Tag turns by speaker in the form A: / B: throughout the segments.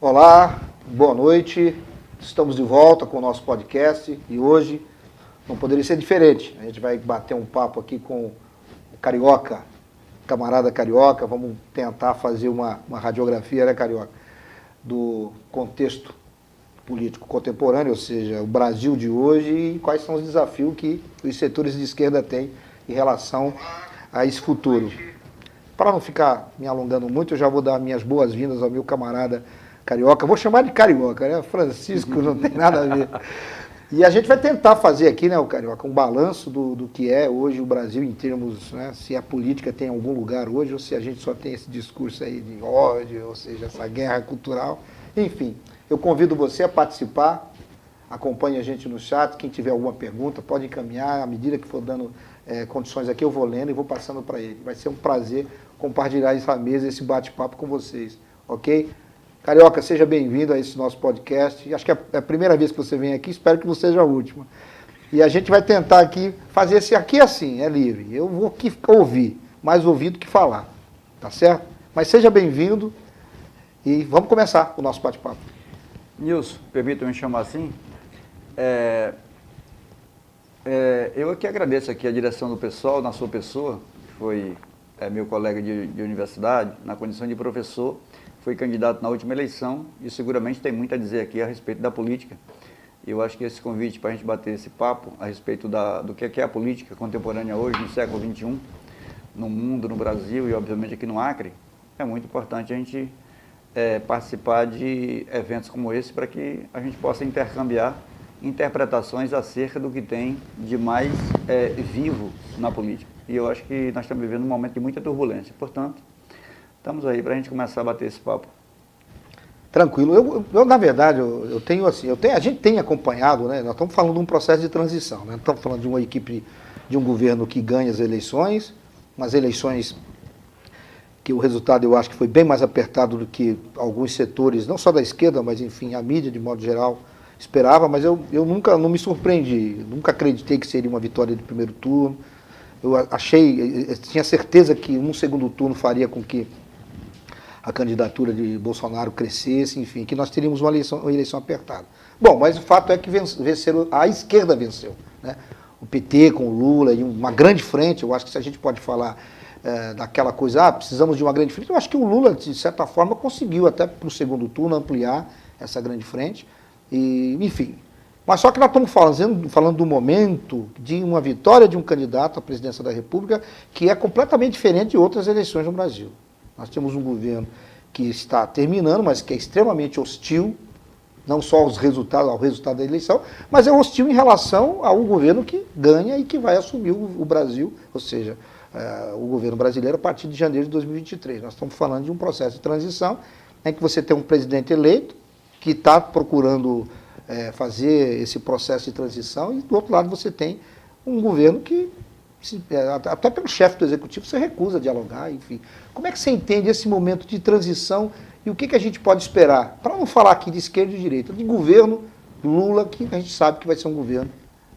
A: Olá, boa noite. Estamos de volta com o nosso podcast e hoje não poderia ser diferente. A gente vai bater um papo aqui com o Carioca, camarada Carioca. Vamos tentar fazer uma radiografia, né, Carioca, do contexto político contemporâneo, ou seja, o Brasil de hoje e quais são os desafios que os setores de esquerda têm em relação a esse futuro. Para não ficar me alongando muito, eu já vou dar minhas boas-vindas ao meu camarada Carioca. Vou chamar de Carioca, né? Francisco não tem nada a ver. E a gente vai tentar fazer aqui, né, o Carioca, um balanço do que é hoje o Brasil em termos, né, se a política tem algum lugar hoje ou se a gente só tem esse discurso aí de ódio, ou seja, essa guerra cultural. Enfim, eu convido você a participar, acompanhe a gente no chat, quem tiver alguma pergunta pode encaminhar, à medida que for dando condições aqui eu vou lendo e vou passando para ele. Vai ser um prazer compartilhar essa mesa, esse bate-papo com vocês, ok? Carioca, seja bem-vindo a esse nosso podcast. Acho que é a primeira vez que você vem aqui, espero que não seja a última. E a gente vai tentar aqui fazer esse aqui assim, é livre. Eu vou aqui ouvir, mais ouvir do que falar, tá certo? Mas seja bem-vindo e vamos começar o nosso bate-papo.
B: Nilson, permita-me chamar assim. Eu aqui agradeço aqui a direção do pessoal, na sua pessoa, que foi meu colega de universidade, na condição de professor, foi candidato na última eleição e seguramente tem muito a dizer aqui a respeito da política. Eu acho que esse convite para a gente bater esse papo a respeito do que é a política contemporânea hoje, no século XXI, no mundo, no Brasil e obviamente aqui no Acre, é muito importante a gente participar de eventos como esse para que a gente possa intercambiar interpretações acerca do que tem de mais vivo na política. E eu acho que nós estamos vivendo um momento de muita turbulência. Portanto, estamos aí para a gente começar a bater esse papo.
A: Tranquilo. Eu na verdade, eu tenho assim, a gente tem acompanhado, né? Nós estamos falando de um processo de transição, né? Estamos falando de uma equipe, de um governo que ganha as eleições, umas eleições que o resultado eu acho que foi bem mais apertado do que alguns setores, não só da esquerda, mas enfim, a mídia de modo geral esperava, mas eu nunca não me surpreendi, nunca acreditei que seria uma vitória de primeiro turno. Eu tinha certeza que um segundo turno faria com que a candidatura de Bolsonaro crescesse, enfim, que nós teríamos uma eleição apertada. Bom, mas o fato é que a esquerda venceu, né? O PT com o Lula e uma grande frente. Eu acho que se a gente pode falar daquela coisa, precisamos de uma grande frente, eu acho que o Lula, de certa forma, conseguiu até para o segundo turno ampliar essa grande frente, e, enfim. Mas só que nós estamos falando do momento de uma vitória de um candidato à presidência da República que é completamente diferente de outras eleições no Brasil. Nós temos um governo que está terminando, mas que é extremamente hostil, não só ao resultado da eleição, mas é hostil em relação ao governo que ganha e que vai assumir o Brasil, ou seja, o governo brasileiro a partir de janeiro de 2023. Nós estamos falando de um processo de transição em que você tem um presidente eleito que está procurando fazer esse processo de transição e do outro lado você tem um governo que, até pelo chefe do executivo, você recusa a dialogar, enfim. Como é que você entende esse momento de transição e o que a gente pode esperar? Para não falar aqui de esquerda e direita, de governo Lula, que a gente sabe que vai ser um governo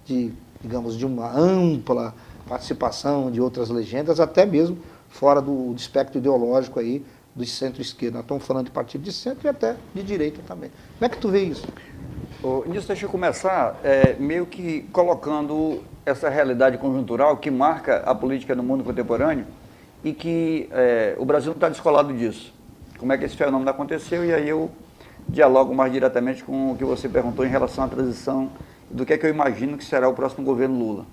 A: de uma ampla participação de outras legendas, até mesmo fora do espectro ideológico aí do centro-esquerda. Nós estamos falando de partido de centro e até de direita também. Como é que tu vê isso?
B: Nisso, deixa eu começar meio que colocando essa realidade conjuntural que marca a política no mundo contemporâneo e que o Brasil não está descolado disso. Como é que esse fenômeno aconteceu? E aí eu dialogo mais diretamente com o que você perguntou em relação à transição, do que é que eu imagino que será o próximo governo Lula.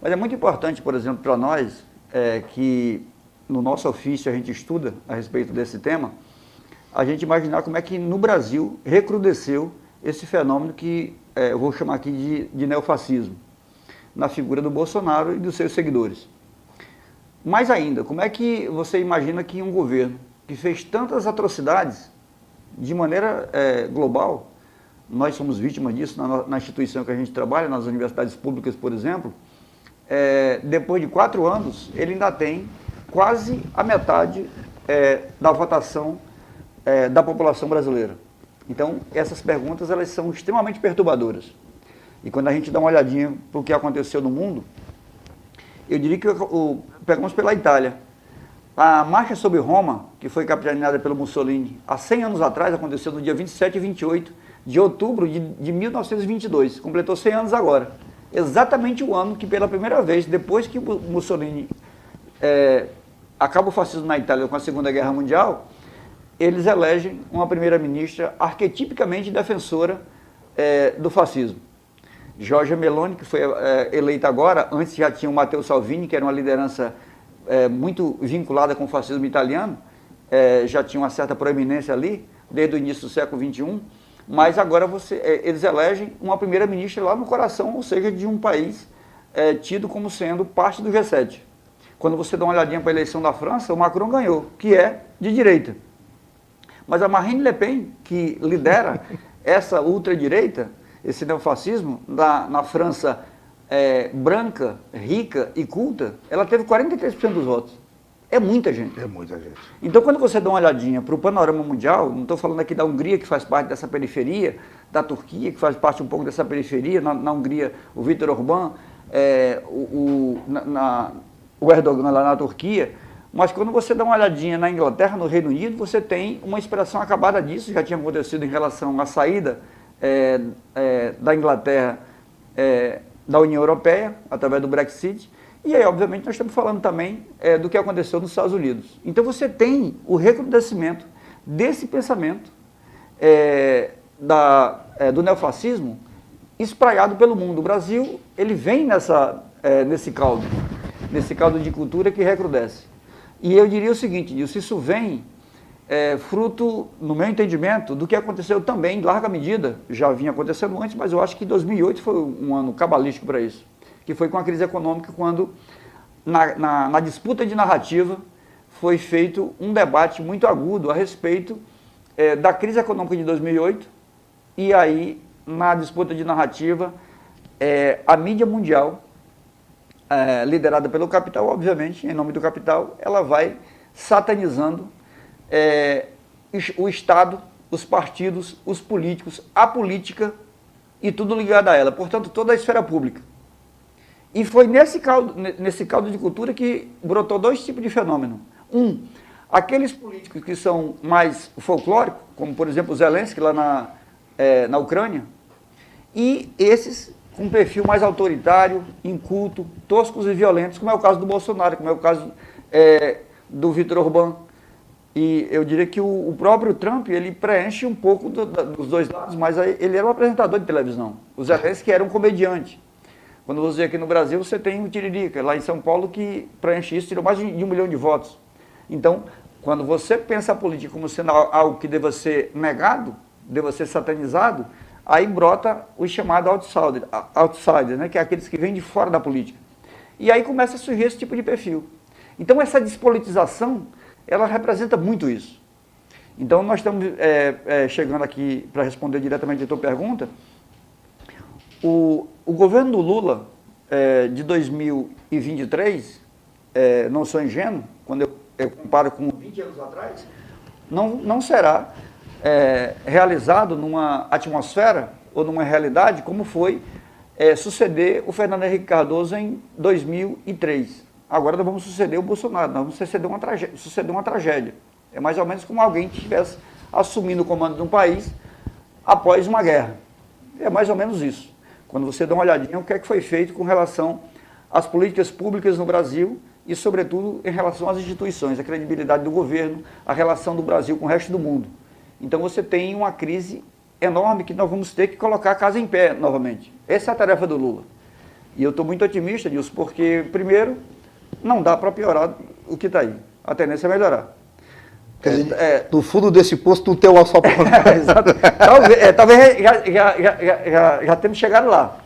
B: Mas é muito importante, por exemplo, para nós, que no nosso ofício a gente estuda a respeito desse tema, a gente imaginar como é que no Brasil recrudesceu esse fenômeno que eu vou chamar aqui de neofascismo, na figura do Bolsonaro e dos seus seguidores. Mais ainda, como é que você imagina que um governo que fez tantas atrocidades de maneira global, nós somos vítimas disso na instituição que a gente trabalha, nas universidades públicas, por exemplo, depois de 4 anos, ele ainda tem quase a metade da votação da população brasileira. Então, essas perguntas elas são extremamente perturbadoras. E quando a gente dá uma olhadinha para o que aconteceu no mundo, eu diria que pegamos pela Itália. A marcha sobre Roma, que foi capitaneada pelo Mussolini há 100 anos atrás, aconteceu no dia 27 e 28 de outubro de 1922, completou 100 anos agora. Exatamente o ano que, pela primeira vez, depois que Mussolini acaba o fascismo na Itália com a Segunda Guerra Mundial, eles elegem uma primeira-ministra arquetipicamente defensora do fascismo. Giorgia Meloni, que foi eleita agora, antes já tinha o Matteo Salvini, que era uma liderança muito vinculada com o fascismo italiano, já tinha uma certa proeminência ali, desde o início do século XXI, mas agora eles elegem uma primeira-ministra lá no coração, ou seja, de um país tido como sendo parte do G7. Quando você dá uma olhadinha para a eleição da França, o Macron ganhou, que é de direita. Mas a Marine Le Pen, que lidera essa ultradireita, esse neofascismo, na França branca, rica e culta, ela teve 43% dos votos. É muita gente.
A: É muita gente.
B: Então, quando você dá uma olhadinha para o panorama mundial, não estou falando aqui da Hungria, que faz parte dessa periferia, da Turquia, que faz parte um pouco dessa periferia, na Hungria, o Viktor Orbán, o Erdogan lá na Turquia, mas quando você dá uma olhadinha na Inglaterra, no Reino Unido, você tem uma expressão acabada disso, já tinha acontecido em relação à saída da Inglaterra da União Europeia, através do Brexit, e aí, obviamente, nós estamos falando também do que aconteceu nos Estados Unidos. Então, você tem o recrudescimento desse pensamento do neofascismo espraiado pelo mundo. O Brasil, ele vem nesse caldo de cultura que recrudesce. E eu diria o seguinte, Nilson, isso vem fruto, no meu entendimento, do que aconteceu também, em larga medida, já vinha acontecendo antes, mas eu acho que 2008 foi um ano cabalístico para isso, que foi com a crise econômica, quando, na disputa de narrativa, foi feito um debate muito agudo a respeito da crise econômica de 2008, e aí, na disputa de narrativa, a mídia mundial, liderada pelo capital, obviamente, em nome do capital, ela vai satanizando o Estado, os partidos, os políticos, a política e tudo ligado a ela, portanto, toda a esfera pública. E foi nesse caldo de cultura que brotou dois tipos de fenômeno. Aqueles políticos que são mais folclóricos, como, por exemplo, o Zelensky lá na Ucrânia, e esses com um perfil mais autoritário, inculto, toscos e violentos, como é o caso do Bolsonaro, como é o caso do Viktor Orbán. E eu diria que o próprio Trump, ele preenche um pouco dos dois lados, mas ele era um apresentador de televisão. O Zelensky era um comediante. Quando você aqui no Brasil, você tem o Tiririca, lá em São Paulo, que preenche isso, tirou mais de 1 milhão de votos. Então, quando você pensa a política como sendo algo que deva ser negado, deva ser satanizado, aí brota o chamado outsider, né, que é aqueles que vêm de fora da política. E aí começa a surgir esse tipo de perfil. Então, essa despolitização, ela representa muito isso. Então, nós estamos chegando aqui para responder diretamente a tua pergunta. O governo do Lula, de 2023, não sou ingênuo, quando eu comparo com 20 anos atrás, não será realizado numa atmosfera ou numa realidade como foi suceder o Fernando Henrique Cardoso em 2003. Agora nós vamos suceder o Bolsonaro, nós vamos suceder uma tragédia. É mais ou menos como alguém que estivesse assumindo o comando de um país após uma guerra. É mais ou menos isso. Quando você dá uma olhadinha, o que é que foi feito com relação às políticas públicas no Brasil e, sobretudo, em relação às instituições, a credibilidade do governo, a relação do Brasil com o resto do mundo. Então você tem uma crise enorme que nós vamos ter que colocar a casa em pé novamente. Essa é a tarefa do Lula. E eu estou muito otimista nisso, porque, primeiro, não dá para piorar o que está aí. A tendência é melhorar.
A: Quer dizer, no fundo desse poço, não tem o asfalto.
B: Exato. Talvez já temos chegado lá.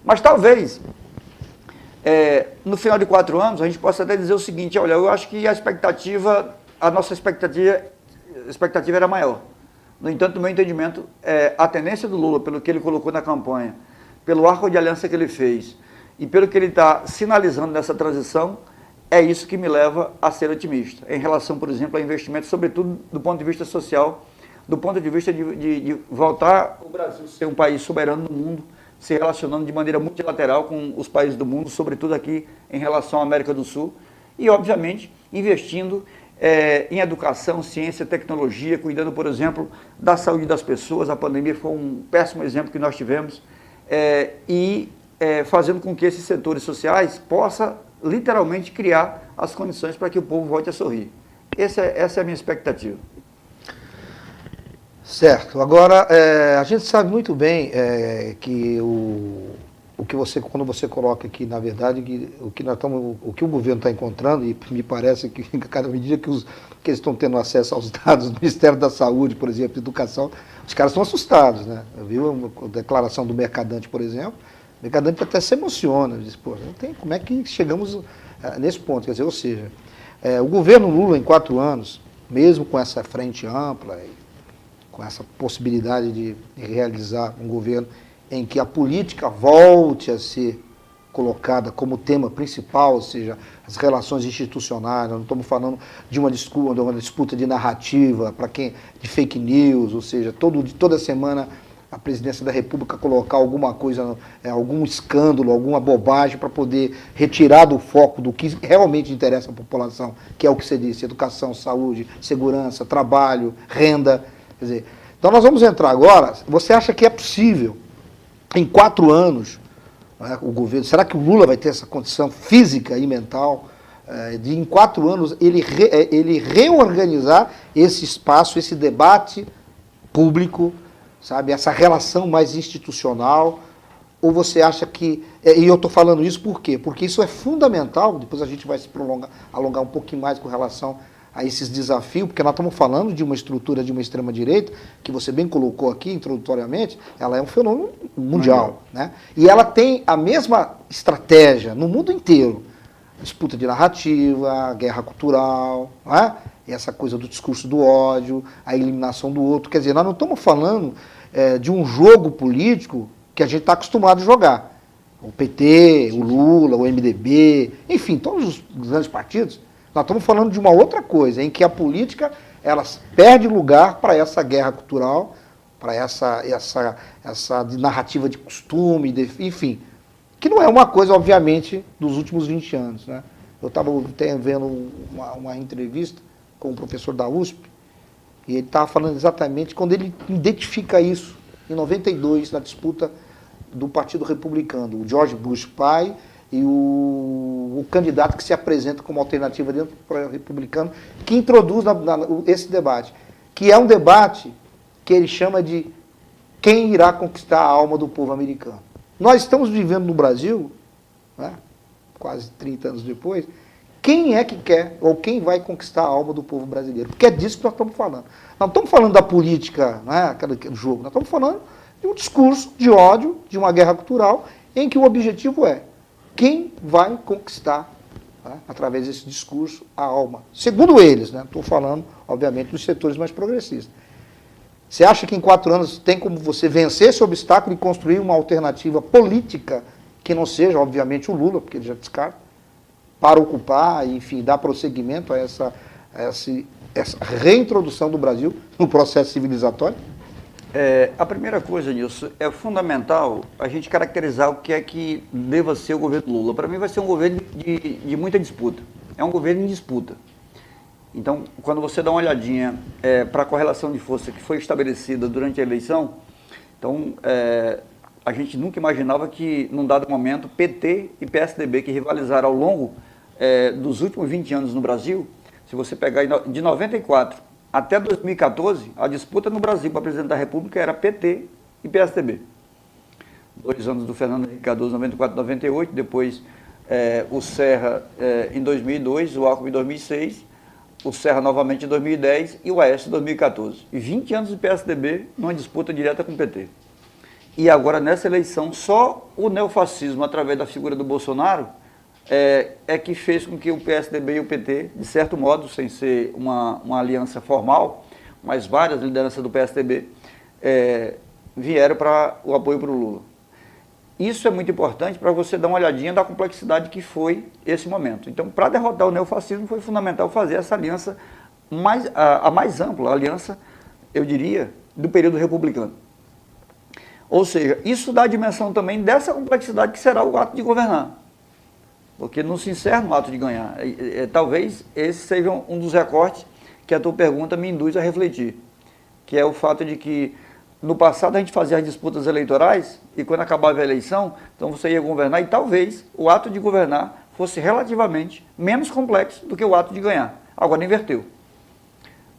B: Mas talvez, no final de 4 anos, a gente possa até dizer o seguinte: olha, eu acho que a nossa expectativa era maior. No entanto, no meu entendimento, a tendência do Lula, pelo que ele colocou na campanha, pelo arco de aliança que ele fez e pelo que ele está sinalizando nessa transição, é isso que me leva a ser otimista, em relação, por exemplo, a investimentos, sobretudo do ponto de vista social, do ponto de vista de voltar o Brasil a ser um país soberano no mundo, se relacionando de maneira multilateral com os países do mundo, sobretudo aqui em relação à América do Sul, e, obviamente, investindo em educação, ciência, tecnologia, cuidando, por exemplo, da saúde das pessoas. A pandemia foi um péssimo exemplo que nós tivemos, fazendo com que esses setores sociais possam literalmente criar as condições para que o povo volte a sorrir. Essa é a minha expectativa.
A: Certo. Agora, a gente sabe muito bem que o que você, quando você coloca aqui, na verdade, o que o governo está encontrando, e me parece que a cada medida que eles estão tendo acesso aos dados do Ministério da Saúde, por exemplo, Educação, os caras estão assustados, né? Viu a declaração do Mercadante, por exemplo? O Mercadante até se emociona, diz, pô, não tem, como é que chegamos nesse ponto? Quer dizer, ou seja, o governo Lula, em 4 anos, mesmo com essa frente ampla, com essa possibilidade de realizar um governo em que a política volte a ser colocada como tema principal, ou seja, as relações institucionais, nós não estamos falando de uma disputa de narrativa, de fake news, ou seja, toda semana a presidência da República colocar alguma coisa, algum escândalo, alguma bobagem para poder retirar do foco do que realmente interessa à população, que é o que você disse, educação, saúde, segurança, trabalho, renda. Quer dizer, então nós vamos entrar agora. Você acha que é possível, em 4 anos, né, o governo, será que o Lula vai ter essa condição física e mental de, em 4 anos, ele reorganizar esse espaço, esse debate público, sabe, essa relação mais institucional? Ou você acha que... E eu estou falando isso por quê? Porque isso é fundamental, depois a gente vai se alongar um pouquinho mais com relação a esses desafios, porque nós estamos falando de uma estrutura de uma extrema-direita, que você bem colocou aqui introdutoriamente, ela é um fenômeno mundial, né? E ela tem a mesma estratégia no mundo inteiro. Disputa de narrativa, guerra cultural, né? Essa coisa do discurso do ódio, a eliminação do outro. Quer dizer, nós não estamos falando de um jogo político que a gente está acostumado a jogar. O PT, o Lula, o MDB, enfim, todos os grandes partidos. Nós estamos falando de uma outra coisa, em que a política ela perde lugar para essa guerra cultural, para essa narrativa de costume, enfim, que não é uma coisa, obviamente, dos últimos 20 anos. Né? Eu estava vendo uma entrevista com um professor da USP, e ele estava falando exatamente quando ele identifica isso, em 92, na disputa do Partido Republicano, o George Bush pai e o candidato que se apresenta como alternativa dentro do republicano, que introduz esse debate, que é um debate que ele chama de quem irá conquistar a alma do povo americano. Nós estamos vivendo no Brasil, né, quase 30 anos depois, quem é que quer, ou quem vai conquistar a alma do povo brasileiro? Porque é disso que nós estamos falando. Nós não estamos falando da política, né, aquele jogo, nós estamos falando de um discurso de ódio, de uma guerra cultural, em que o objetivo é quem vai conquistar, né, através desse discurso, a alma. Segundo eles, né, estou falando, obviamente, dos setores mais progressistas. Você acha que em 4 anos tem como você vencer esse obstáculo e construir uma alternativa política que não seja, obviamente, o Lula, porque ele já descarta, para ocupar e, enfim, dar prosseguimento a essa reintrodução do Brasil no processo civilizatório?
B: A primeira coisa, Nilson, é fundamental a gente caracterizar o que é que deva ser o governo Lula. Para mim vai ser um governo de muita disputa. É um governo em disputa. Então, quando você dá uma olhadinha para a correlação de força que foi estabelecida durante a eleição, então, a gente nunca imaginava que, num dado momento, PT e PSDB, que rivalizaram ao longo dos últimos 20 anos no Brasil, se você pegar de 94 até 2014, a disputa no Brasil para presidente da República era PT e PSDB. 2 anos do Fernando Henrique Cardoso, 94 e 98, depois o Serra em 2002, o Alckmin em 2006, o Serra novamente em 2010 e o Aécio em 2014. E 20 anos de PSDB numa disputa direta com o PT. E agora, nessa eleição, só o neofascismo, através da figura do Bolsonaro, que fez com que o PSDB e o PT, de certo modo, sem ser uma aliança formal, mas várias lideranças do PSDB, vieram para o apoio para o Lula. Isso é muito importante para você dar uma olhadinha da complexidade que foi esse momento. Então, para derrotar o neofascismo, foi fundamental fazer essa aliança a mais ampla, a aliança, eu diria, do período republicano. Ou seja, isso dá a dimensão também dessa complexidade que será o ato de governar. porque não se encerra no ato de ganhar. Talvez esse seja um dos recortes que a tua pergunta me induz a refletir, que é o fato de que no passado a gente fazia as disputas eleitorais e quando acabava a eleição, então você ia governar e talvez o ato de governar fosse relativamente menos complexo do que o ato de ganhar. Agora inverteu.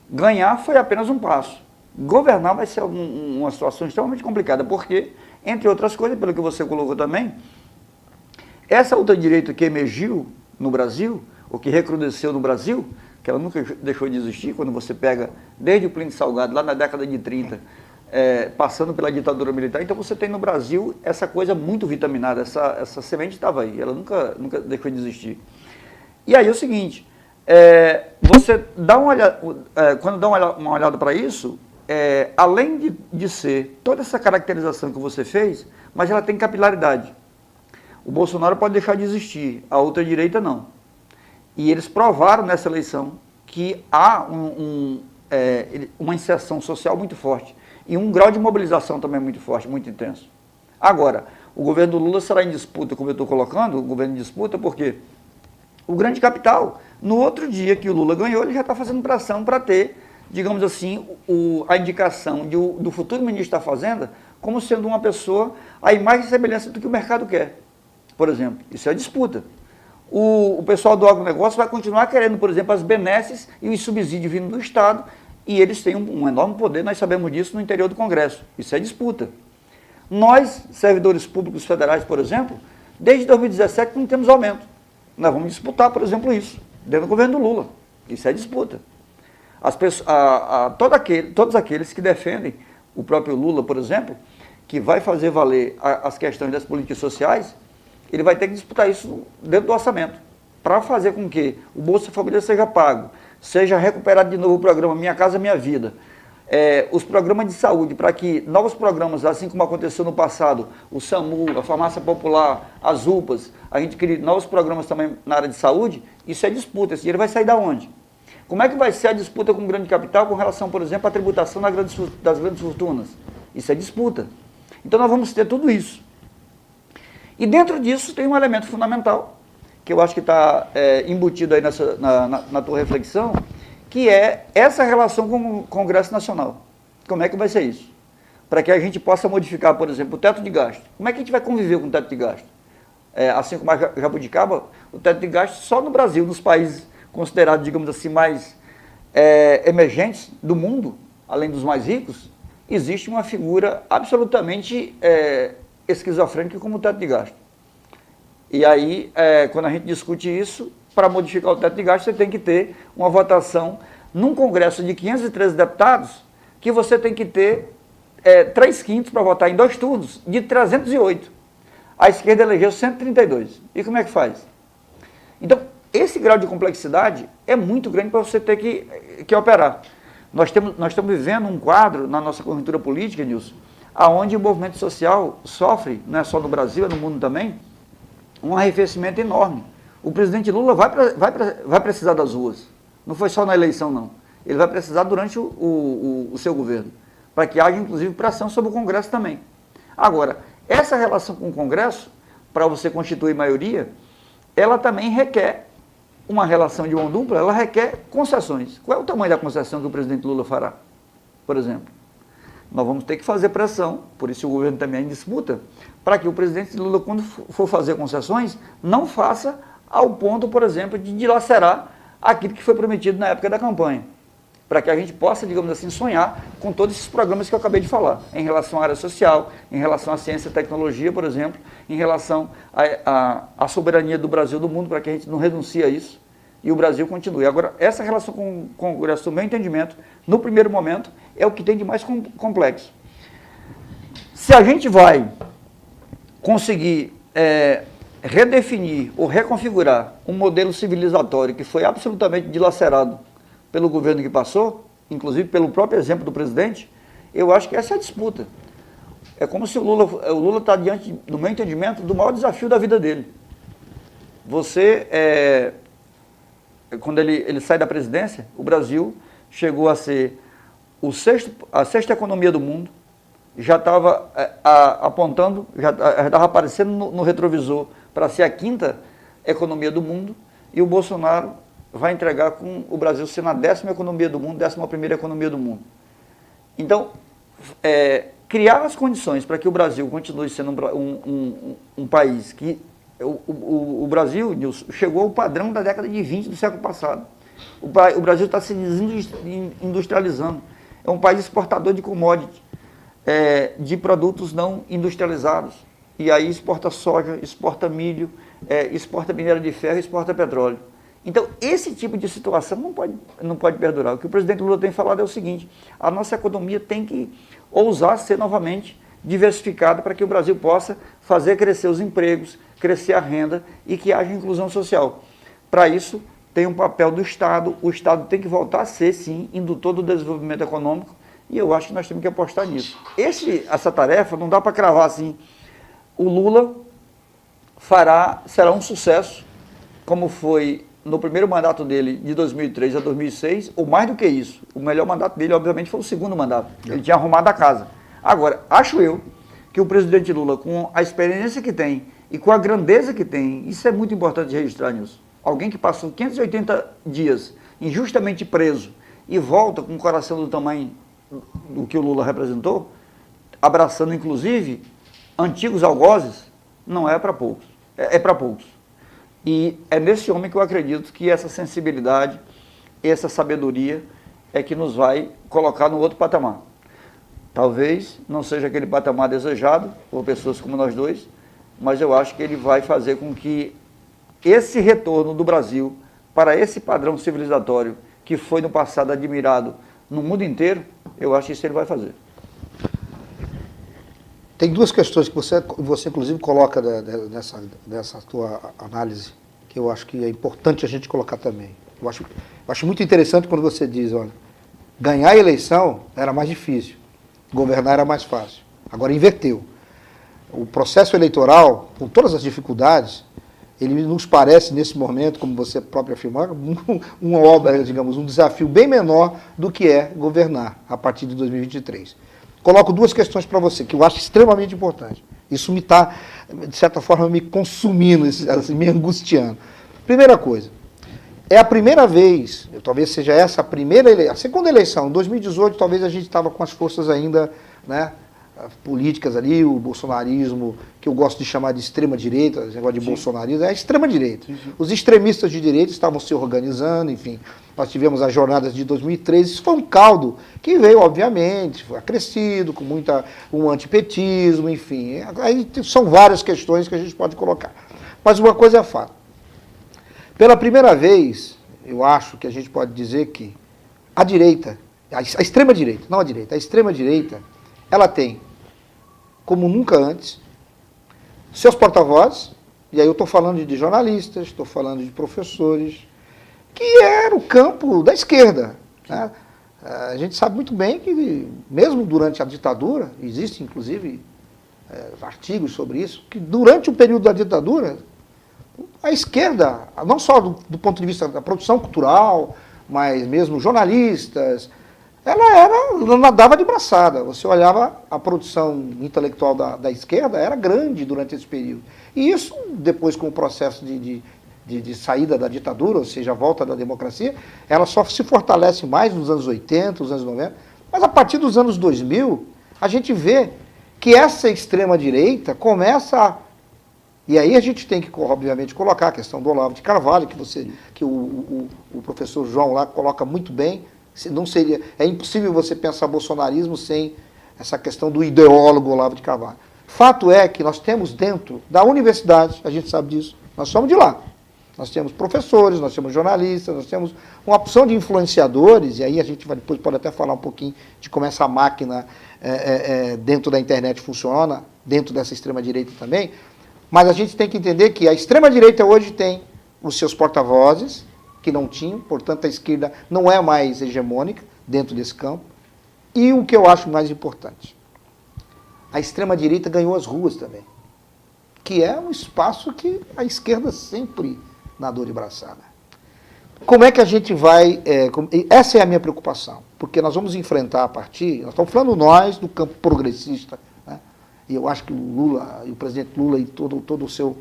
B: Ganhar foi apenas um passo. Governar vai ser uma situação extremamente complicada, porque, entre outras coisas, pelo que você colocou também, essa ultradireita que emergiu no Brasil, ou que recrudesceu no Brasil, que ela nunca deixou de existir, quando você pega desde o Plínio Salgado, lá na década de 30, passando pela ditadura militar, então você tem no Brasil essa coisa muito vitaminada, essa semente estava aí, ela nunca deixou de existir. E aí é o seguinte, você dá uma olhada, quando dá uma olhada para isso, além de ser toda essa caracterização que você fez, mas ela tem capilaridade. O Bolsonaro pode deixar de existir, a outra direita não. E eles provaram nessa eleição que há uma inserção social muito forte e um grau de mobilização também muito forte, muito intenso. Agora, o governo do Lula será em disputa, como eu estou colocando, o governo em disputa, porque o grande capital, no outro dia que o Lula ganhou, ele já está fazendo pressão para ter, digamos assim, a indicação do futuro ministro da Fazenda como sendo uma pessoa a imagem e semelhança do que o mercado quer. Por exemplo, isso é a disputa. O pessoal do agronegócio vai continuar querendo, por exemplo, as benesses e os subsídios vindo do Estado, e eles têm um enorme poder, nós sabemos disso, no interior do Congresso. Isso é disputa. Nós, servidores públicos federais, por exemplo, desde 2017 não temos aumento. Nós vamos disputar, por exemplo, isso, dentro do governo do Lula. Isso é disputa. Todos aqueles que defendem o próprio Lula, por exemplo, que vai fazer valer as questões das políticas sociais, ele vai ter que disputar isso dentro do orçamento, para fazer com que o Bolsa Família seja pago, seja recuperado de novo o programa Minha Casa Minha Vida, os programas de saúde, para que novos programas, assim como aconteceu no passado, o SAMU, a Farmácia Popular, as UPAs, a gente cria novos programas também na área de saúde, isso é disputa, esse dinheiro vai sair da onde? Como é que vai ser a disputa com o grande capital com relação, por exemplo, à tributação das grandes fortunas? Isso é disputa. Então nós vamos ter tudo isso. E dentro disso tem um elemento fundamental, que eu acho que está embutido aí na tua reflexão, que é essa relação com o Congresso Nacional. Como é que vai ser isso? Para que a gente possa modificar, por exemplo, o teto de gasto. Como é que a gente vai conviver com o teto de gasto? Assim como a Jabuticaba, o teto de gasto só no Brasil, nos países considerados, digamos assim, mais emergentes do mundo, além dos mais ricos, existe uma figura absolutamente esquizofrênica como o teto de gasto. E aí, quando a gente discute isso, para modificar o teto de gasto, você tem que ter uma votação num Congresso de 513 deputados, que você tem que ter 3/5 para votar em 2 turnos, de 308. A esquerda elegeu 132. E como é que faz? Então, esse grau de complexidade é muito grande para você ter que operar. Nós estamos vivendo um quadro na nossa conjuntura política, Nilson, onde o movimento social sofre, não é só no Brasil, é no mundo também, um arrefecimento enorme. O presidente Lula vai precisar das ruas. Não foi só na eleição, não. Ele vai precisar durante o seu governo, para que haja, inclusive, pressão sobre o Congresso também. Agora, essa relação com o Congresso, para você constituir maioria, ela também requer uma relação de mão dupla, ela requer concessões. Qual é o tamanho da concessão que o presidente Lula fará, por exemplo? Nós vamos ter que fazer pressão, por isso o governo também é em disputa, para que o presidente Lula, quando for fazer concessões, não faça ao ponto, por exemplo, de dilacerar aquilo que foi prometido na época da campanha. Para que a gente possa, digamos assim, sonhar com todos esses programas que eu acabei de falar, em relação à área social, em relação à ciência e tecnologia, por exemplo, em relação à soberania do Brasil do mundo, para que a gente não renuncie a isso e o Brasil continue. Agora, essa relação com o Congresso, do meu entendimento, no primeiro momento, é o que tem de mais complexo. Se a gente vai conseguir redefinir ou reconfigurar um modelo civilizatório que foi absolutamente dilacerado pelo governo que passou, inclusive pelo próprio exemplo do presidente, eu acho que essa é a disputa. É como se o Lula está diante, no meu entendimento, do maior desafio da vida dele. Quando ele sai da presidência, o Brasil chegou a ser a sexta economia do mundo, já estava apontando, já estava aparecendo no retrovisor para ser a quinta economia do mundo, e o Bolsonaro vai entregar com o Brasil sendo a 10ª economia do mundo, 11ª economia do mundo. Então, criar as condições para que o Brasil continue sendo um país que... O Brasil, Nilson, chegou ao padrão da década de 20 do século passado. O Brasil está se desindustrializando. É um país exportador de commodity, de produtos não industrializados. E aí exporta soja, exporta milho, exporta minério de ferro, exporta petróleo. Então, esse tipo de situação não pode perdurar. O que o presidente Lula tem falado é o seguinte: a nossa economia tem que ousar ser novamente diversificada para que o Brasil possa fazer crescer os empregos, crescer a renda e que haja inclusão social. Para isso, tem um papel do Estado. O Estado tem que voltar a ser, sim, indutor do desenvolvimento econômico, e eu acho que nós temos que apostar nisso. Essa tarefa não dá para cravar assim: o Lula será um sucesso, como foi no primeiro mandato dele, de 2003 a 2006, ou mais do que isso. O melhor mandato dele, obviamente, foi o segundo mandato. Ele tinha arrumado a casa. Agora, acho eu que o presidente Lula, com a experiência que tem e com a grandeza que tem, isso é muito importante registrar nisso. Alguém que passou 580 dias injustamente preso e volta com o coração do tamanho do que o Lula representou, abraçando inclusive antigos algozes, não é para poucos. É para poucos. E é nesse homem que eu acredito que essa sensibilidade, essa sabedoria é que nos vai colocar no outro patamar. Talvez não seja aquele patamar desejado por pessoas como nós dois, mas eu acho que ele vai fazer com que esse retorno do Brasil para esse padrão civilizatório que foi no passado admirado no mundo inteiro, eu acho que isso ele vai fazer.
A: Tem duas questões que você inclusive coloca nessa tua análise, que eu acho que é importante a gente colocar também. Eu acho muito interessante quando você diz, olha, ganhar a eleição era mais difícil, governar era mais fácil. Agora inverteu. O processo eleitoral, com todas as dificuldades, ele nos parece, nesse momento, como você próprio afirmou, uma obra, digamos, um desafio bem menor do que é governar a partir de 2023. Coloco duas questões para você, que eu acho extremamente importante. Isso me está, de certa forma, me consumindo, assim, me angustiando. Primeira coisa, é a primeira vez, talvez seja essa a primeira eleição, a segunda eleição, em 2018, talvez a gente estava com as forças ainda, né, políticas ali, o bolsonarismo, que eu gosto de chamar de extrema-direita, esse negócio de bolsonarismo, é a extrema-direita. Os extremistas de direita estavam se organizando, enfim. Nós tivemos as jornadas de 2013, isso foi um caldo que veio, obviamente, foi acrescido, com um antipetismo, enfim. Aí são várias questões que a gente pode colocar. Mas uma coisa é fato. Pela primeira vez, eu acho que a gente pode dizer que a direita, a extrema-direita, não a direita, a extrema-direita, ela tem, como nunca antes, seus porta-vozes, e aí eu estou falando de jornalistas, estou falando de professores, que era o campo da esquerda, né? A gente sabe muito bem que, mesmo durante a ditadura, existem inclusive artigos sobre isso, que durante o período da ditadura, a esquerda, não só do ponto de vista da produção cultural, mas mesmo jornalistas, ela nadava de braçada. Você olhava a produção intelectual da esquerda, era grande durante esse período. E isso, depois com o processo de saída da ditadura, ou seja, a volta da democracia, ela só se fortalece mais nos anos 80, nos anos 90, mas a partir dos anos 2000, a gente vê que essa extrema-direita começa a... E aí a gente tem que, obviamente, colocar a questão do Olavo de Carvalho, que o professor João lá coloca muito bem. Não seria, é impossível você pensar bolsonarismo sem essa questão do ideólogo Olavo de Carvalho. Fato é que nós temos dentro da universidade, a gente sabe disso, nós somos de lá. Nós temos professores, nós temos jornalistas, nós temos uma opção de influenciadores, e aí a gente depois pode até falar um pouquinho de como essa máquina dentro da internet funciona, dentro dessa extrema-direita também, mas a gente tem que entender que a extrema-direita hoje tem os seus porta-vozes, que não tinham, portanto a esquerda não é mais hegemônica dentro desse campo. E o que eu acho mais importante, a extrema-direita ganhou as ruas também, que é um espaço que a esquerda sempre nadou de braçada. Como é que a gente vai... essa é a minha preocupação, porque nós vamos enfrentar a partir... Nós estamos falando nós do campo progressista, né? E eu acho que o Lula, e o presidente Lula e todo o seu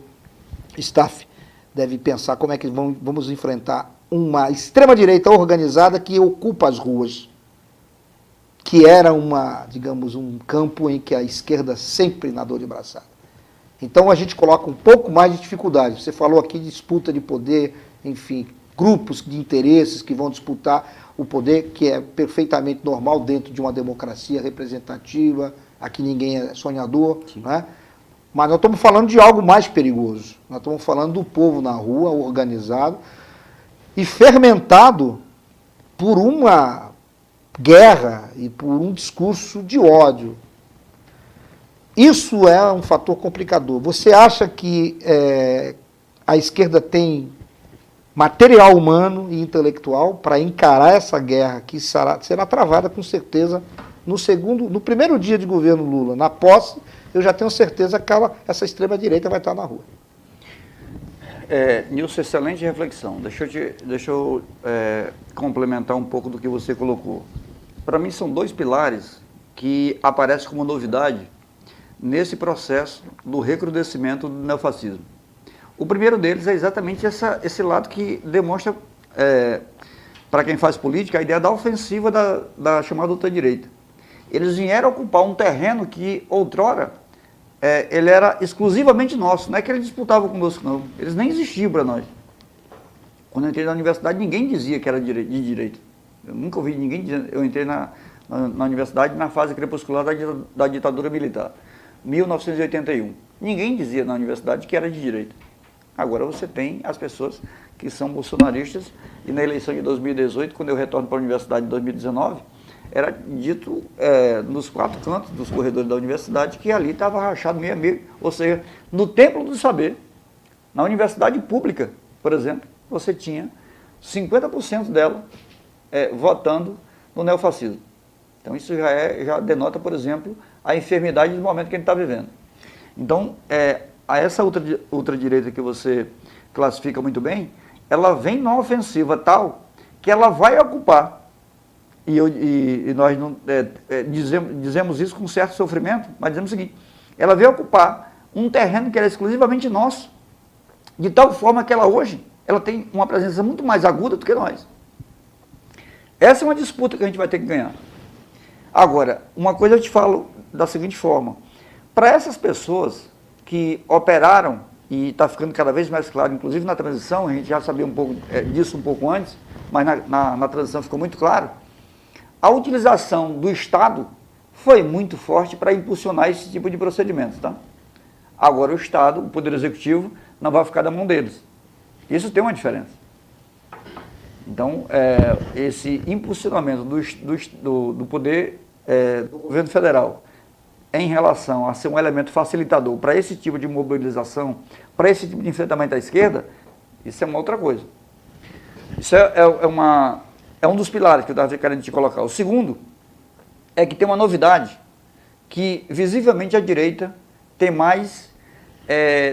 A: staff deve pensar como é que vamos enfrentar uma extrema-direita organizada que ocupa as ruas, que era digamos, um campo em que a esquerda sempre nadou de braçada. Então a gente coloca um pouco mais de dificuldade. Você falou aqui de disputa de poder, enfim, grupos de interesses que vão disputar o poder, que é perfeitamente normal dentro de uma democracia representativa, aqui ninguém é sonhador, né? Mas nós estamos falando de algo mais perigoso. Nós estamos falando do povo na rua, organizado e fermentado por uma guerra e por um discurso de ódio. Isso é um fator complicador. Você acha que a esquerda tem material humano e intelectual para encarar essa guerra que será travada com certeza no primeiro dia de governo Lula, na posse? Eu já tenho certeza que essa extrema-direita vai estar na rua.
B: Nilson, excelente reflexão. Deixa eu complementar um pouco do que você colocou. Para mim, são dois pilares que aparecem como novidade nesse processo do recrudescimento do neofascismo. O primeiro deles é exatamente esse lado que demonstra, para quem faz política, a ideia da ofensiva da chamada ultradireita. Eles vieram ocupar um terreno que, outrora, ele era exclusivamente nosso. Não é que eles disputavam conosco, não. Eles nem existiam para nós. Quando eu entrei na universidade, ninguém dizia que era de direita. Eu nunca ouvi ninguém dizer. Eu entrei na universidade na fase crepuscular da ditadura militar, 1981. Ninguém dizia na universidade que era de direita. Agora você tem as pessoas que são bolsonaristas, e na eleição de 2018, quando eu retorno para a universidade em 2019, era dito nos quatro cantos dos corredores da universidade que ali estava rachado meio a meio. Ou seja, no templo do saber, na universidade pública, por exemplo, você tinha 50% dela votando no neofascismo. Então isso já denota, por exemplo, a enfermidade do momento que a gente está vivendo. Então, essa ultradireita que você classifica muito bem, ela vem numa ofensiva tal que ela vai ocupar. E nós não, dizemos isso com certo sofrimento, mas dizemos o seguinte: ela veio ocupar um terreno que era exclusivamente nosso, de tal forma que hoje ela tem uma presença muito mais aguda do que nós. Essa é uma disputa que a gente vai ter que ganhar. Agora, uma coisa eu te falo da seguinte forma: para essas pessoas que operaram, e está ficando cada vez mais claro, inclusive na transição, a gente já sabia um pouco disso um pouco antes, mas na transição ficou muito claro, a utilização do Estado foi muito forte para impulsionar esse tipo de procedimentos, tá? Agora o Estado, o Poder Executivo, não vai ficar da mão deles. Isso tem uma diferença. Então, esse impulsionamento do poder do governo federal em relação a ser um elemento facilitador para esse tipo de mobilização, para esse tipo de enfrentamento à esquerda, isso é uma outra coisa. Isso é um dos pilares que eu estava querendo te colocar. O segundo é que tem uma novidade que, visivelmente, a direita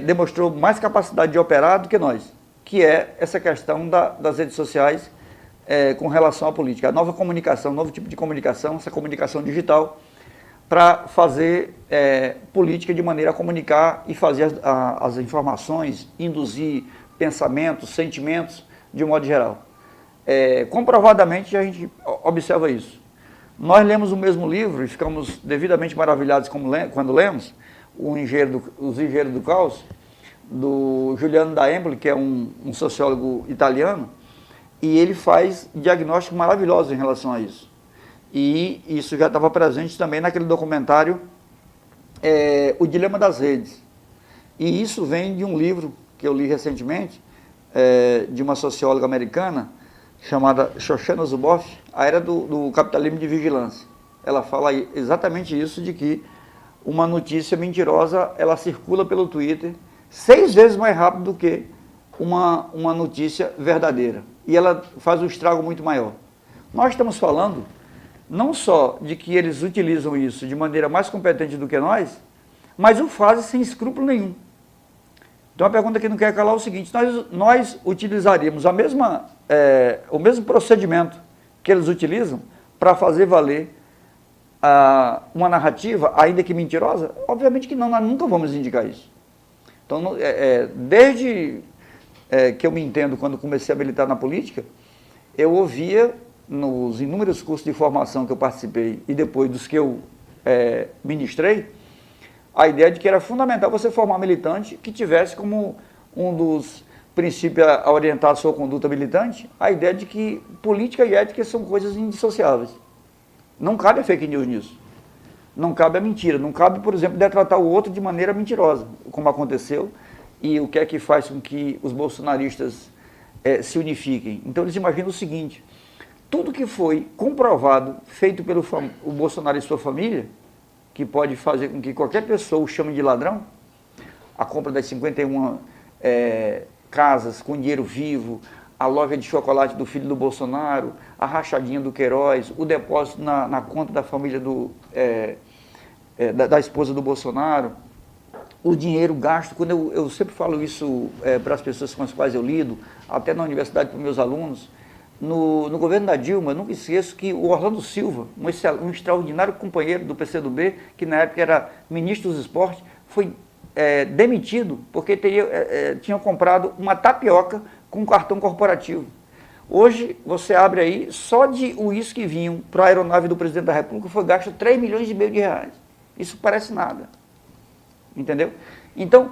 B: demonstrou mais capacidade de operar do que nós, que é essa questão das redes sociais com relação à política. A nova comunicação, novo tipo de comunicação, essa comunicação digital, para fazer política de maneira a comunicar e fazer as informações, induzir pensamentos, sentimentos, de um modo geral. Comprovadamente a gente observa isso. Nós lemos o mesmo livro e ficamos devidamente maravilhados quando lemos Os Engenheiros do Caos, do Giuliano da Empoli, que é um sociólogo italiano, e ele faz diagnósticos maravilhosos em relação a isso. E isso já estava presente também naquele documentário O Dilema das Redes. E isso vem de um livro que eu li recentemente, de uma socióloga americana, chamada Shoshana Zuboff, A Era do Capitalismo de Vigilância. Ela fala exatamente isso, de que uma notícia mentirosa, ela circula pelo Twitter 6 vezes mais rápido do que uma notícia verdadeira. E ela faz um estrago muito maior. Nós estamos falando não só de que eles utilizam isso de maneira mais competente do que nós, mas o fazem sem escrúpulo nenhum. Então a pergunta que não quer calar é o seguinte: nós utilizaríamos o mesmo procedimento que eles utilizam para fazer valer uma narrativa, ainda que mentirosa? Obviamente que não, nós nunca vamos indicar isso. Então, desde que eu me entendo quando comecei a militar na política, eu ouvia nos inúmeros cursos de formação que eu participei e depois dos que eu ministrei, a ideia de que era fundamental você formar militante que tivesse como um dos princípios a orientar a sua conduta militante, a ideia de que política e ética são coisas indissociáveis. Não cabe a fake news nisso. Não cabe a mentira. Não cabe, por exemplo, detratar o outro de maneira mentirosa, como aconteceu, e o que é que faz com que os bolsonaristas se unifiquem. Então eles imaginam o seguinte: tudo que foi comprovado, feito pelo o Bolsonaro e sua família, que pode fazer com que qualquer pessoa o chame de ladrão, a compra das 51 casas com dinheiro vivo, a loja de chocolate do filho do Bolsonaro, a rachadinha do Queiroz, o depósito na conta da família da esposa do Bolsonaro, o dinheiro gasto, quando eu sempre falo isso para as pessoas com as quais eu lido, até na universidade para os meus alunos, no governo da Dilma, eu nunca esqueço que o Orlando Silva, um extraordinário companheiro do PCdoB, que na época era ministro dos esportes, foi demitido porque tinha comprado uma tapioca com cartão corporativo. Hoje, você abre aí, só de uísque e vinho para a aeronave do presidente da República foi gasto 3,5 milhões de reais. Isso parece nada. Entendeu? Então,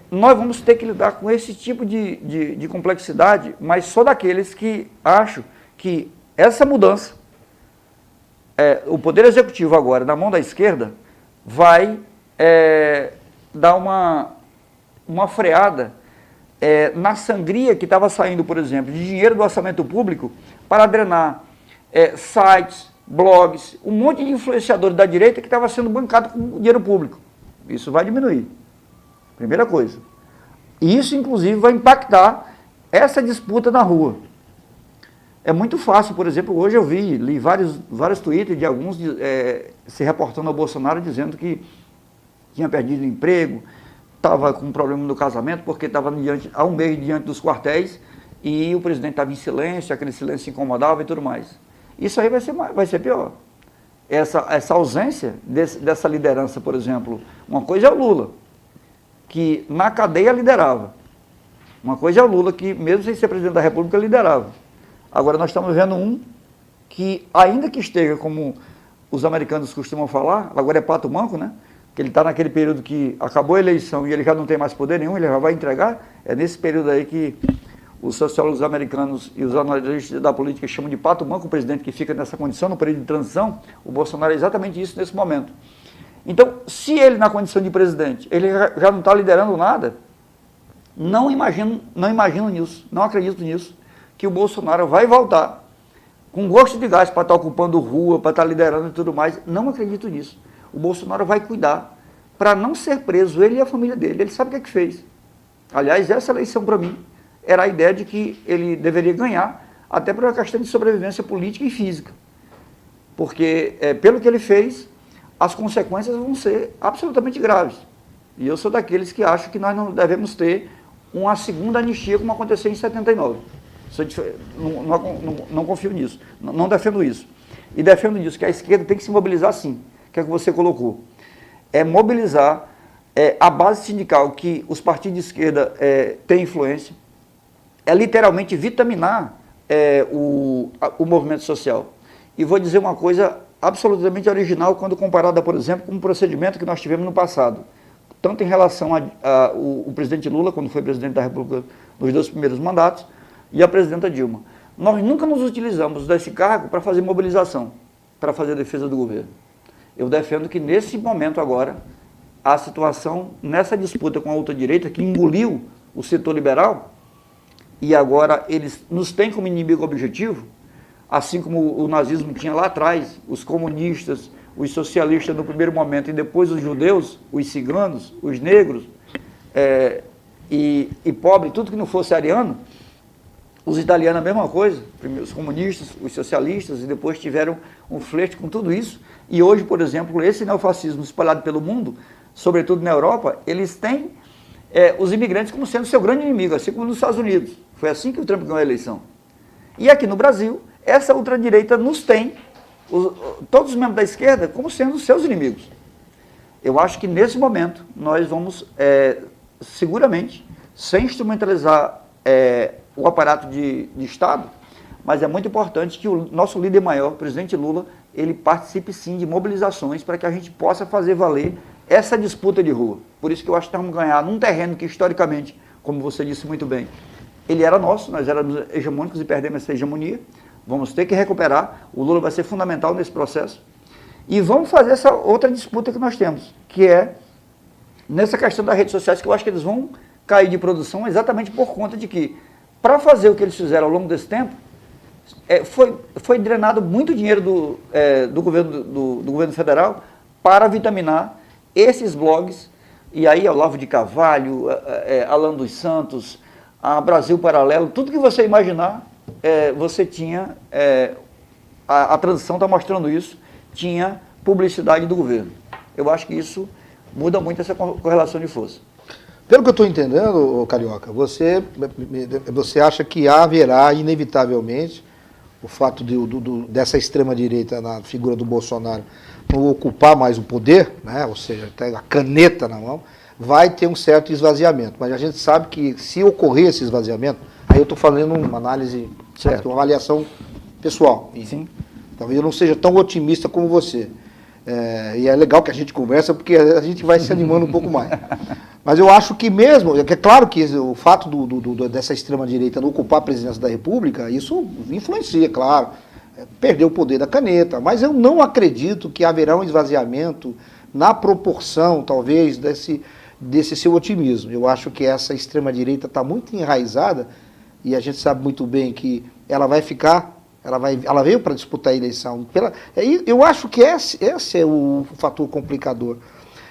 B: nós vamos ter que lidar com esse tipo de complexidade, mas só daqueles que acham que essa mudança, o Poder Executivo agora, na mão da esquerda, vai dar uma freada na sangria que estava saindo, por exemplo, de dinheiro do orçamento público para drenar sites, blogs, um monte de influenciadores da direita que estava sendo bancado com dinheiro público. Isso vai diminuir. Primeira coisa. E isso, inclusive, vai impactar essa disputa na rua. É muito fácil, por exemplo, hoje eu li vários tweets de alguns se reportando ao Bolsonaro dizendo que tinha perdido o emprego, estava com um problema no casamento, porque estava há um mês diante dos quartéis e o presidente estava em silêncio, aquele silêncio incomodava e tudo mais. Isso aí vai ser pior. Essa ausência dessa liderança, por exemplo, uma coisa é o Lula, que na cadeia liderava. Uma coisa é o Lula, que mesmo sem ser presidente da República, liderava. Agora nós estamos vendo um que, ainda que esteja, como os americanos costumam falar, agora é pato manco, né? Que ele está naquele período que acabou a eleição e ele já não tem mais poder nenhum, ele já vai entregar. É nesse período aí que os sociólogos americanos e os analistas da política chamam de pato manco o presidente que fica nessa condição, no período de transição. O Bolsonaro é exatamente isso nesse momento. Então, se ele, na condição de presidente, ele já não está liderando nada, não imagino nisso, não acredito nisso, que o Bolsonaro vai voltar com gosto de gás para estar ocupando rua, para estar liderando e tudo mais. Não acredito nisso. O Bolsonaro vai cuidar para não ser preso, ele e a família dele. Ele sabe o que é que fez. Aliás, essa eleição, para mim, era a ideia de que ele deveria ganhar, até por uma questão de sobrevivência política e física. Porque, pelo que ele fez, as consequências vão ser absolutamente graves. E eu sou daqueles que acham que nós não devemos ter uma segunda anistia como aconteceu em 79. Não confio nisso, não defendo isso. E defendo nisso, que a esquerda tem que se mobilizar sim, que é o que você colocou. É mobilizar a base sindical que os partidos de esquerda têm influência, é literalmente vitaminar o movimento social. E vou dizer uma coisa absolutamente original quando comparada, por exemplo, com um procedimento que nós tivemos no passado, tanto em relação ao presidente Lula, quando foi presidente da República nos 2 primeiros mandatos, e a presidenta Dilma. Nós nunca nos utilizamos desse cargo para fazer mobilização, para fazer defesa do governo. Eu defendo que nesse momento agora, a situação, nessa disputa com a ultradireita, que engoliu o setor liberal, e agora eles nos têm como inimigo objetivo, assim como o nazismo tinha lá atrás, os comunistas, os socialistas no primeiro momento, e depois os judeus, os ciganos, os negros, e pobre, tudo que não fosse ariano. Os italianos a mesma coisa, primeiro os comunistas, os socialistas, e depois tiveram um flerte com tudo isso. E hoje, por exemplo, esse neofascismo espalhado pelo mundo, sobretudo na Europa, eles têm os imigrantes como sendo seu grande inimigo, assim como nos Estados Unidos. Foi assim que o Trump ganhou a eleição. E aqui no Brasil, essa ultradireita nos tem, todos os membros da esquerda, como sendo seus inimigos. Eu acho que nesse momento nós vamos seguramente sem instrumentalizar o aparato de Estado, mas é muito importante que o nosso líder maior, o presidente Lula, ele participe sim de mobilizações para que a gente possa fazer valer essa disputa de rua. Por isso que eu acho que nós vamos ganhar num terreno que historicamente, como você disse muito bem, ele era nosso, nós éramos hegemônicos e perdemos essa hegemonia, vamos ter que recuperar, o Lula vai ser fundamental nesse processo, e vamos fazer essa outra disputa que nós temos, que é nessa questão das redes sociais, que eu acho que eles vão cair de produção exatamente por conta de que, para fazer o que eles fizeram ao longo desse tempo, foi drenado muito dinheiro do governo federal para vitaminar esses blogs, e aí Olavo de Carvalho, Alan dos Santos, a Brasil Paralelo, tudo que você imaginar, você tinha, a transição está mostrando isso, tinha publicidade do governo. Eu acho que isso muda muito essa correlação de força.
A: Pelo que eu estou entendendo, Carioca, você acha que haverá, inevitavelmente, o fato dessa extrema-direita na figura do Bolsonaro não ocupar mais o poder, né, ou seja, ter a caneta na mão, vai ter um certo esvaziamento. Mas a gente sabe que se ocorrer esse esvaziamento, aí eu estou fazendo uma análise, certo, uma avaliação pessoal.
B: Sim.
A: Talvez eu não seja tão otimista como você. E é legal que a gente conversa, porque a gente vai se animando um pouco mais. Mas eu acho que mesmo, é claro que o fato dessa extrema-direita não ocupar a presidência da República, isso influencia, claro, perder o poder da caneta, mas eu não acredito que haverá um esvaziamento na proporção, talvez, desse seu otimismo. Eu acho que essa extrema-direita está muito enraizada, e a gente sabe muito bem que ela vai ficar, ela veio para disputar a eleição. Eu acho que esse é o fator complicador.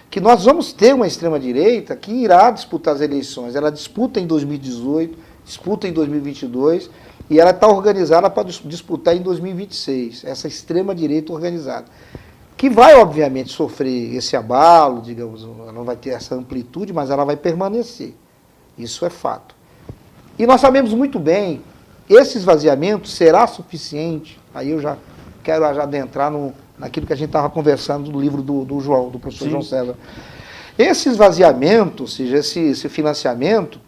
A: Que nós vamos ter uma extrema-direita que irá disputar as eleições. Ela disputa em 2018, disputa em 2022, e ela está organizada para disputar em 2026, essa extrema-direita organizada. Que vai, obviamente, sofrer esse abalo, digamos, ela não vai ter essa amplitude, mas ela vai permanecer. Isso é fato. E nós sabemos muito bem, esse esvaziamento será suficiente, aí eu já quero adentrar naquilo que a gente estava conversando do livro do João, do professor João César. Esse esvaziamento, ou seja, esse financiamento,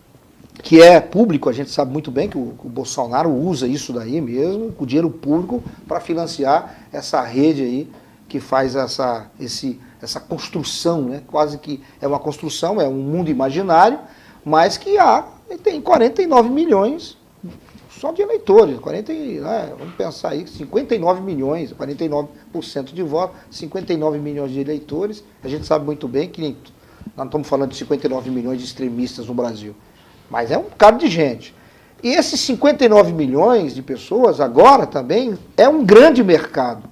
A: que é público, a gente sabe muito bem que o Bolsonaro usa isso daí mesmo, o dinheiro público, para financiar essa rede aí, que faz essa construção, né? Quase que é uma construção, é um mundo imaginário, mas que tem 49 milhões só de eleitores, vamos pensar aí, 59 milhões, 49% de votos, 59 milhões de eleitores. A gente sabe muito bem que nós não estamos falando de 59 milhões de extremistas no Brasil, mas é um bocado de gente. E esses 59 milhões de pessoas agora também é um grande mercado.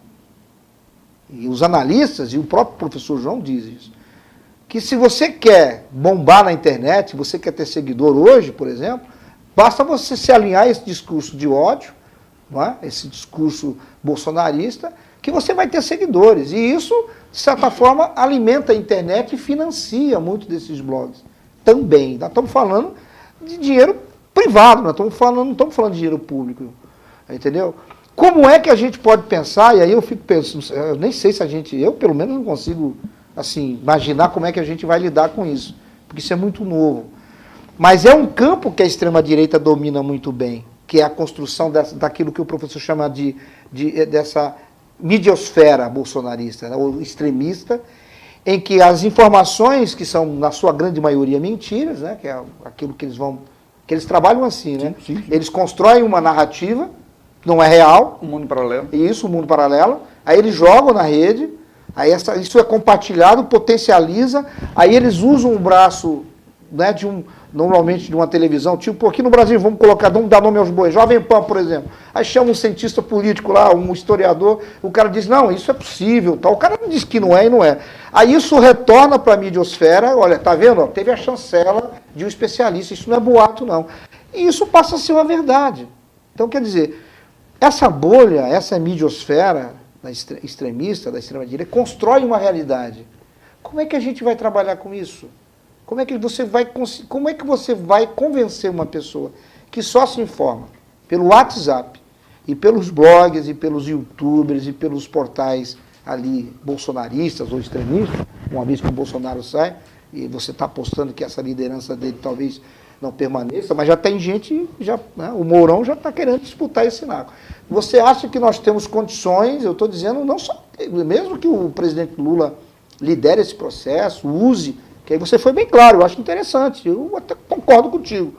A: E os analistas e o próprio professor João dizem isso. Que se você quer bombar na internet, se você quer ter seguidor hoje, por exemplo, basta você se alinhar a esse discurso de ódio, não é? Esse discurso bolsonarista, que você vai ter seguidores. E isso, de certa forma, alimenta a internet e financia muito desses blogs. Também. Nós estamos falando de dinheiro privado, não estamos falando de dinheiro público. Entendeu? Como é que a gente pode pensar, e aí eu fico pensando, eu nem sei se eu pelo menos não consigo assim, imaginar como é que a gente vai lidar com isso, porque isso é muito novo. Mas é um campo que a extrema-direita domina muito bem, que é a construção daquilo que o professor chama dessa midiosfera bolsonarista, né, ou extremista, em que as informações, que são, na sua grande maioria, mentiras, né, que é aquilo que eles trabalham assim, né? Sim. Eles constroem uma narrativa, não é real.
B: Um mundo paralelo.
A: Isso, um mundo paralelo. Aí eles jogam na rede, aí isso é compartilhado, potencializa, aí eles usam um braço, né, normalmente de uma televisão, tipo, aqui no Brasil, vamos dar nome aos bois, Jovem Pan, por exemplo. Aí chama um cientista político lá, um historiador, o cara diz, não, isso é possível, tal. O cara não diz que não é e não é. Aí isso retorna para a midiosfera, olha, tá vendo? Teve a chancela de um especialista, isso não é boato, não. E isso passa a ser uma verdade. Então, quer dizer, essa bolha, essa midiosfera extremista, da extrema-direita, constrói uma realidade. Como é que a gente vai trabalhar com isso? Como é que você vai convencer uma pessoa que só se informa pelo WhatsApp, e pelos blogs, e pelos youtubers, e pelos portais ali bolsonaristas ou extremistas, uma vez que o Bolsonaro sai, e você está apostando que essa liderança dele talvez não permaneça, mas já tem gente, né, o Mourão já está querendo disputar esse narco. Você acha que nós temos condições, eu estou dizendo, não só, mesmo que o presidente Lula lidere esse processo, use, que aí você foi bem claro, eu acho interessante, eu até concordo contigo,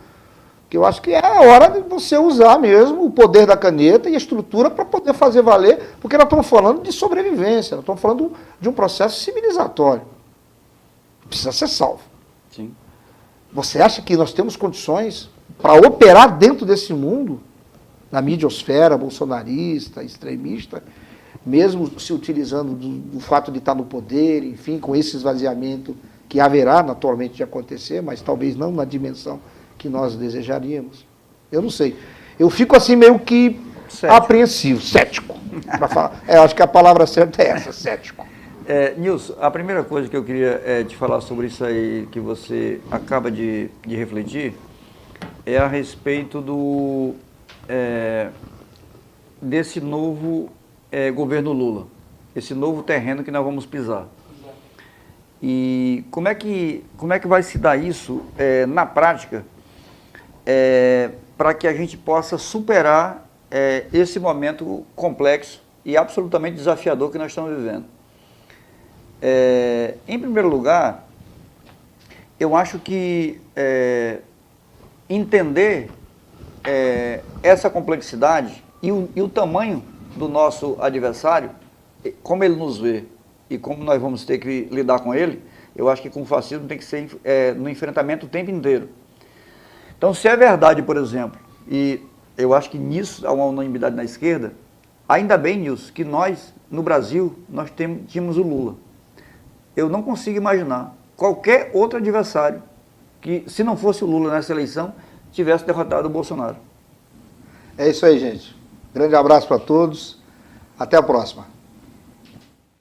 A: que eu acho que é a hora de você usar mesmo o poder da caneta e a estrutura para poder fazer valer, porque nós estamos falando de sobrevivência, nós estamos falando de um processo civilizatório, precisa ser salvo.
B: Sim.
A: Você acha que nós temos condições para operar dentro desse mundo, na midiosfera bolsonarista, extremista, mesmo se utilizando do fato de estar no poder, enfim, com esse esvaziamento que haverá naturalmente de acontecer, mas talvez não na dimensão que nós desejaríamos? Eu não sei. Eu fico assim meio que apreensivo, cético. Pra falar. Acho que a palavra certa é essa, cético.
B: Nilson, a primeira coisa que eu queria te falar sobre isso aí que você acaba de refletir é a respeito desse novo governo Lula, esse novo terreno que nós vamos pisar. E como é que vai se dar isso na prática para que a gente possa superar esse momento complexo e absolutamente desafiador que nós estamos vivendo? Em primeiro lugar, eu acho que entender essa complexidade e o tamanho do nosso adversário, como ele nos vê e como nós vamos ter que lidar com ele, eu acho que com o fascismo tem que ser no enfrentamento o tempo inteiro. Então, se é verdade, por exemplo, e eu acho que nisso há uma unanimidade na esquerda, ainda bem, Nilson, que nós, no Brasil, nós tínhamos o Lula. Eu não consigo imaginar qualquer outro adversário que, se não fosse o Lula nessa eleição, tivesse derrotado o Bolsonaro.
A: É isso aí, gente. Grande abraço para todos. Até a próxima.